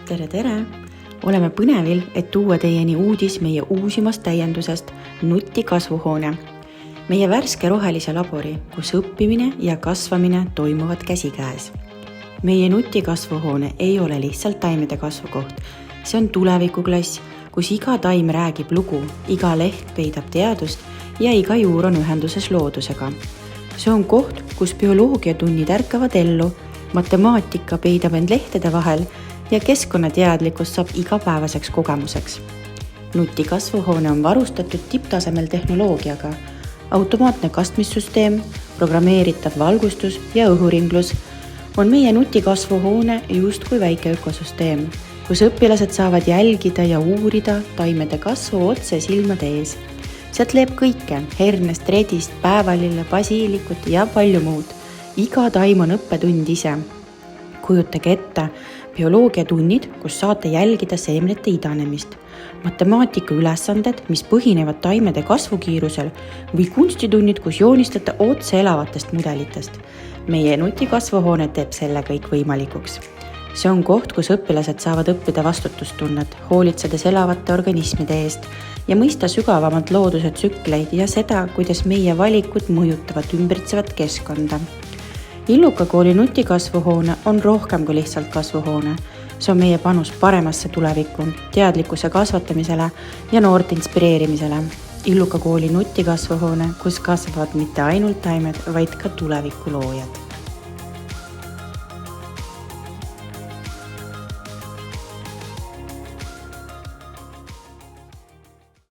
Tere! Oleme põnevil, et tuua teieni uudis meie uusimast täiendusest nutikasvuhoone. Meie värske rohelise labori, kus õppimine ja kasvamine toimuvad käsikäes. Meie nutikasvuhoone ei ole lihtsalt taimede kasvukoht. See on tulevikuklass, kus iga taim räägib lugu, iga leht peidab teadust ja iga juur on ühenduses loodusega. See on koht, kus bioloogiatunnid ärkavad ellu, matemaatika peidab end lehtede vahel ja keskkonnateadlikkus saab igapäevaseks kogemuseks. Nutikasvuhoone on varustatud tipptasemel tehnoloogiaga, automaatne kastmissüsteem, programmeeritav valgustus ja õhuringlus on meie nutikasvuhoone justkui väike ökosüsteem, kus õpilased saavad jälgida ja uurida taimede kasvu otse silmade ees. Sealt leeb kõike, hernest, redist, päevalille, basiilikut ja palju muud. Iga taim on õppetund ise. Kujutage ette bioloogiatunnid, kus saate jälgida seemnete idanemist, matemaatika ülesanded, mis põhinevad taimede kasvukiirusel või kunstitunnid, kus joonistate otse elavatest mudelitest. Meie nutikasvuhoone teeb selle kõik võimalikuks. See on koht, kus õpilased saavad õppida vastutustunnet, hoolitsedes elavate organismide eest ja mõista sügavamalt looduse tsükleid ja seda, kuidas meie valikud mõjutavad ümbritsevat keskkonda. Illuka kooli nutikasvuhoone on rohkem kui lihtsalt kasvuhoone. See on meie panus paremasse tulevikku, teadlikkuse kasvatamisele ja noorte inspireerimisele. Illuka kooli nutikasvuhoone, kus kasvavad mitte ainult taimed, vaid ka tuleviku loojad.